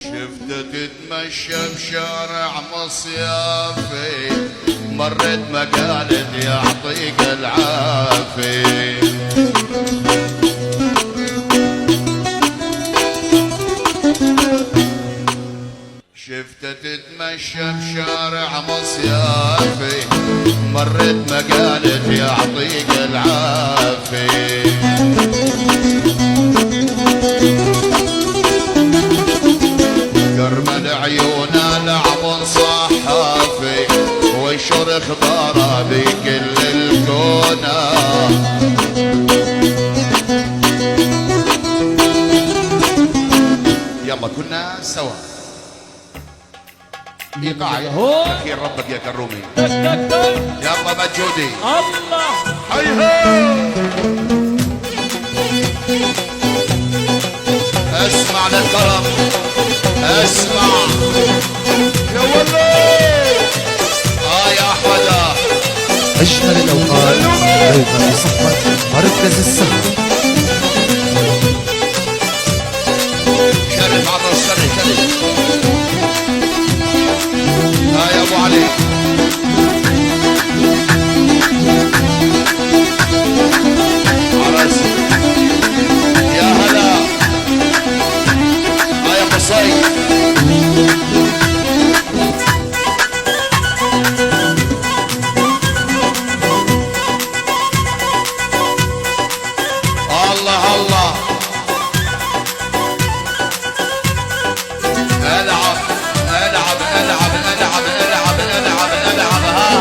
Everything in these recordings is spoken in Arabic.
شفته تتمشى بشارع مصيافي، مرت ما قالت يعطيك العافية. شفته تتمشى بشارع مصيافي، مرت ما قالت يعطيك العافية. كرمل عيونا لعب صحافي، وانشر اخباره بكل الكون. يلا كنا سوا ايقاع اخير ربك يا كرومي. يلا مجودي الله هيها. اسمع للكرم اسمع يا ولد. يا احمد اجمل الاوقات دوما بصحبه مركز السهر. شرف عبر السري شرف. يا ابو علي عرس. يا هلا يا قصي. الله الله العب العب العب العب العب العب العب. ها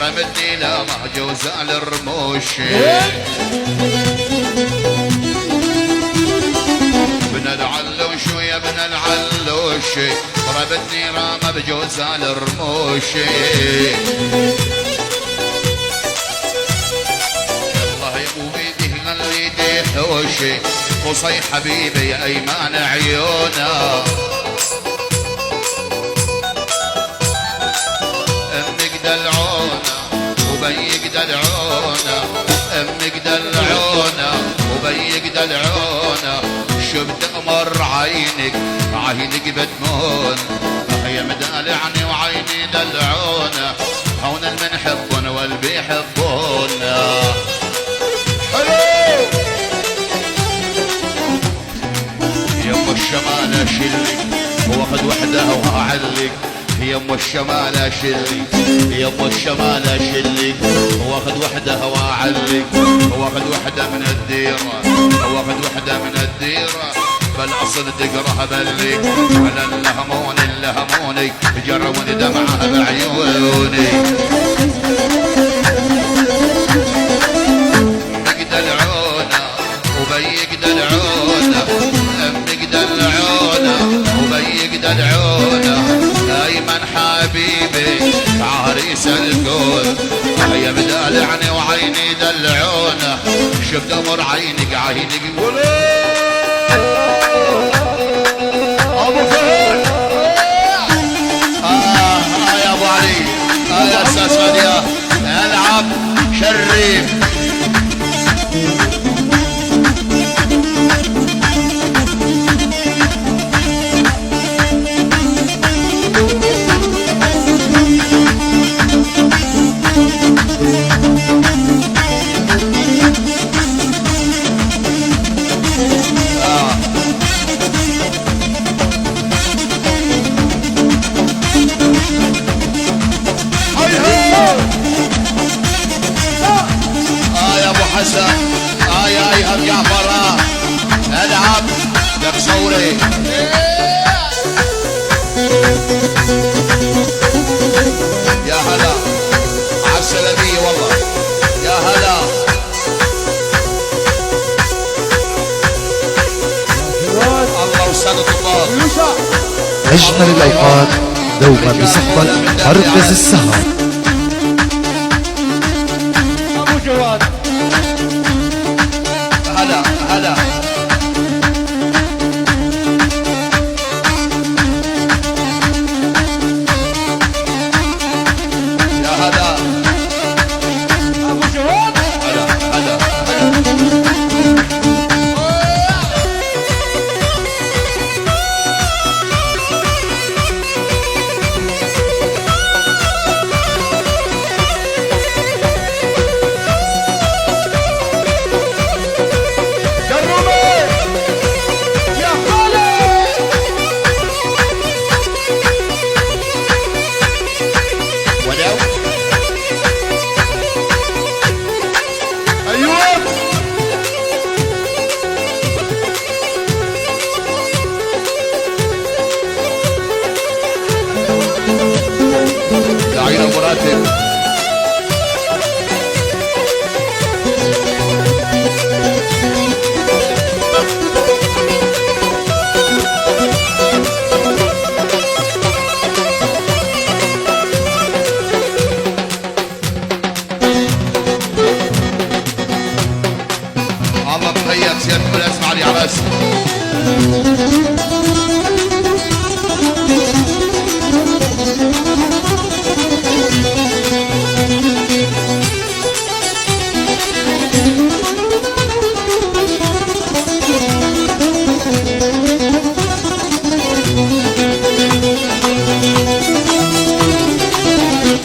رمتني لا محجوز على الرموشي. بن العلوش ويا بن العلوشي، رمتني رامة بجوز على الرموشي. الله يا ابو بيدي غليتي حوشي، قصي حبيبي يا ايمان عيونا. امك دلعونا وبيك دلعونا، امك دلعونا وبيك دلعونا. شفت امر عينك عينك بتمون، يا مدلعني وعيني دلعونا. هون المنحبون والبي يحبونا. حلو يم الشمال اشلك واخد وحده واعلق. يم الشمال اشلك يم الشمال اشلك، واخد وحده واعلق. واخد وحده من الديره واخد وحده من الديره. بالاصل تقراها بلك على اللهمون اللهموني، جروني دمعها بعيوني. امك دلعونا وبيك دلعونا، امك دلعونا وبيك دلعونا. ايمن حبيبي عريس الكون، يا مدلعني وعيني دلعونا. شفت امر عينك عينك ابو فهد. يا ابو علي يا استاذ فاديه العب شريف. يا ابو حسن يا ايهاب جعفر العب لك صوري. يا هلا عالسلامية والله. يا هلا الله وسنة الله. اجمل الاوقات دوما بصحبه مركز السهر. ابو جواد هلا هلا حبيبنا ابو راتب. الله مخيب سيادة ولا اسمع لي على اسم.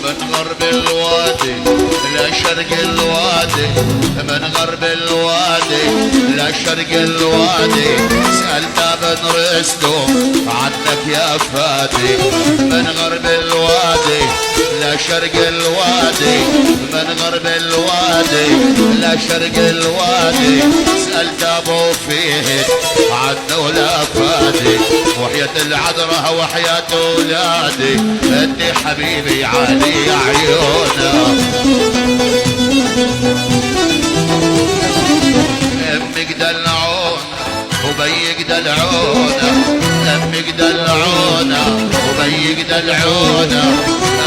من غرب الوادي لشرق الوادي، من غرب الوادي لشرق الوادي، سألت بن رستم عنك يا فادي. من غرب الوادي لشرق الوادي، من غرب الوادي لشرق الوادي، سألت ابو فهد عنه لا فادي. وحياة العذراء وحياة اولادي انت حبيبي علي عيونه. امك دلعونه وبيك دلعونه، امك دلعونه وبيك دلعونه،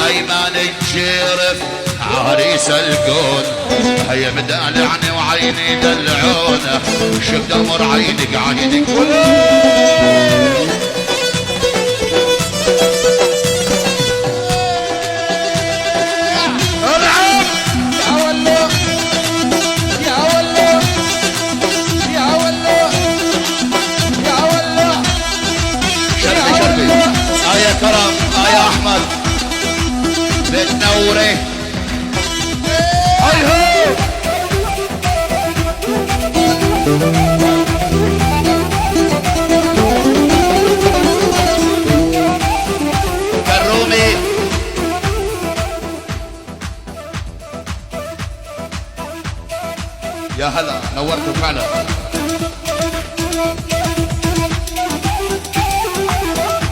ايمن الشرف عريس الكون، هيا مدلعني وعيني دلعونه، شفت امر عينك عينك كرم. يا احمد بتنوري هاي هاي كرومي. يا هلا نورتوا فعلا.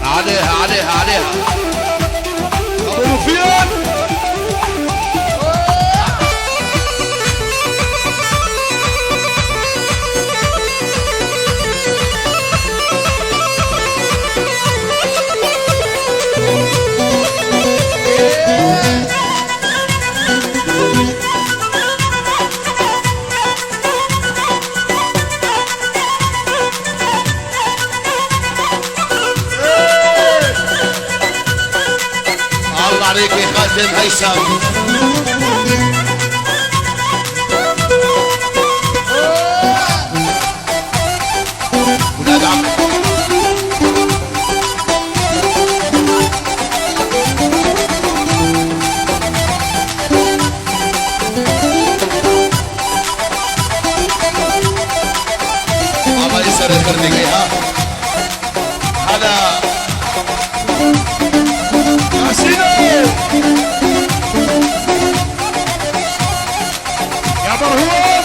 عليها عليها عليها ابو رفيان. عليك يا خادم هيثم. ولاد عم الله يسر يخرجك. ها هذا يا برهوم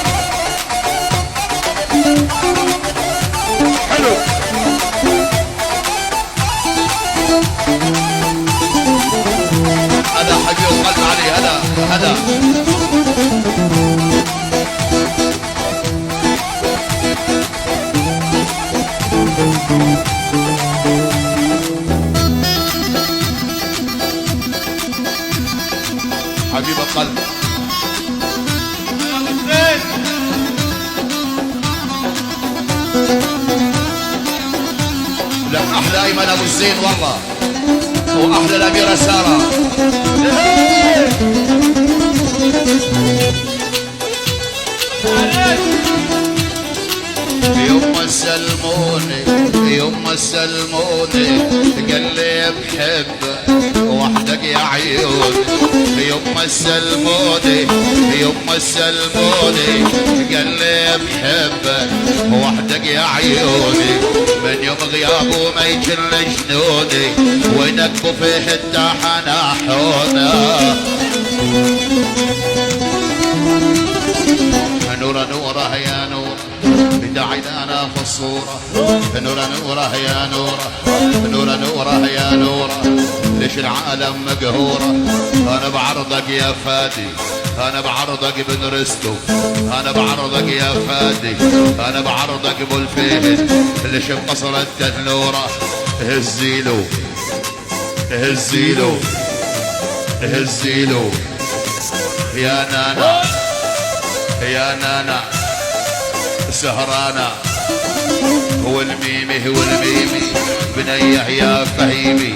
حلو. هذا حبيب القلب علي. هذا حبيب القلب. لك احلى ايمن ابو الزين والله، واحلى الاميره ساره. يما سلموني يما سلموني، قال لي بحبك وحدك يا عيوني. يما سلموني يما سلموني، قال لي بحبك وحدك يا عيوني. من يوم غيابه ما يجل جنوني، وينكبوا فيه التحنا حونا. نورة نورة يا نور بداعينا انا في الصورة. نورة نورة يا نورة، نورة نورة يا نورة، ليش العالم مقهورة. انا بعرضك يا فادي، انا بعرضك بن رستو، انا بعرضك يا فادي، انا بعرضك ابو الفهد. ليش بقصر التنورة هزيلو هزيلو هزيلو يا نانا يا نانا سهرانا. هو الميمي هو الميمي بنيه يا فهيمي،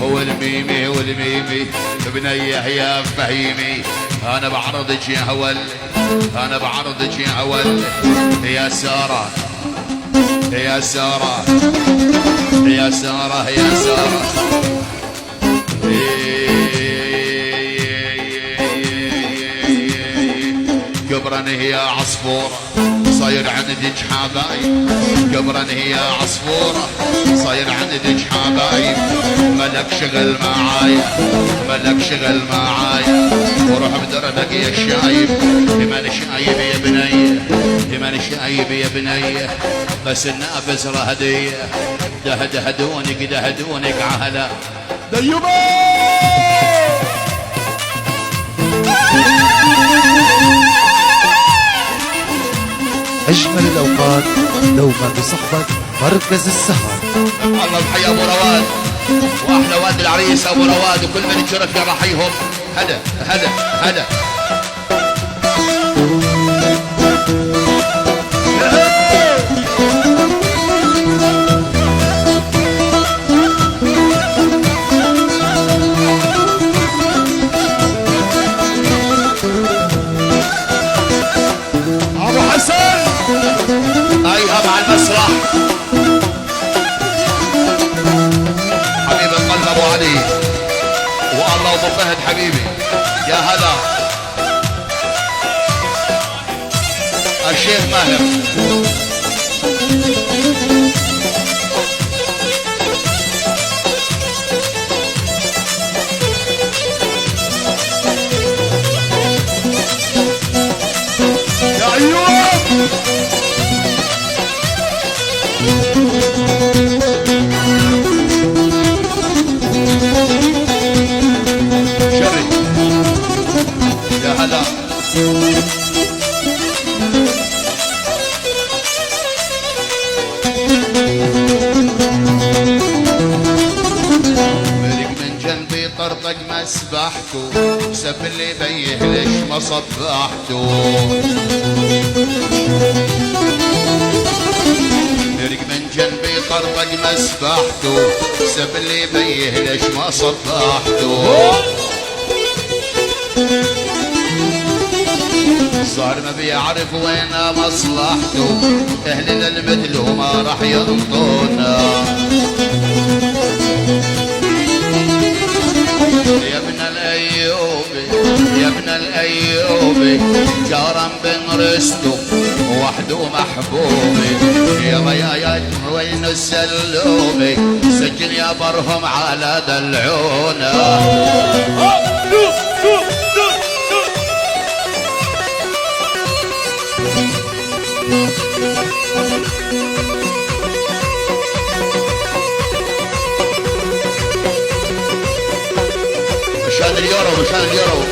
هو الميمي هو الميمي بنيه يا فهيمي. انا بعرضك يا هول، انا بعرضك يا هول يا سارة يا سارة يا سارة يا سارة. قبرن هي عصفورة صاير عندك حبايب، قبرن هي عصفورة صاير عندك حبايب. ملك شغل معايا ملك شغل معايا، وروح بدربك يا شايب. من شايب يا بنية من شايب يا بنية، بس النافس هدية. دهدونك دهدونك عهلا ديوبة. أجمل الأوقات دوما بصحبة مركز السهر. الله بحي أبو رواد وأحلى واد العريس أبو رواد وكل من يشرف يا رحيهم. هلا هلا هلا. ابو حسن أيها مع المسرح حبيب القلب أبو علي والله أبو فهد حبيبي. يا هلا الشيخ ماهر. يا ايوب شري يا هلا. مرق من جنبي طرطق مسبحته، سب اللي بيه ليش ما صبحته. مرق من جنبي طرطق مسبحته، سب اللي بيه ليش ما صبحته. صار ما بيعرف وين مصلحته، اهل المثل وما راح ينطونا. يا ابن الايوبي يا ابن الايوبي، جارا بن رستو وحده محبوبي. يا ضيايا وين السلومي، سجل يا برهم على دلعونا. مشان اليورو مشان اليورو.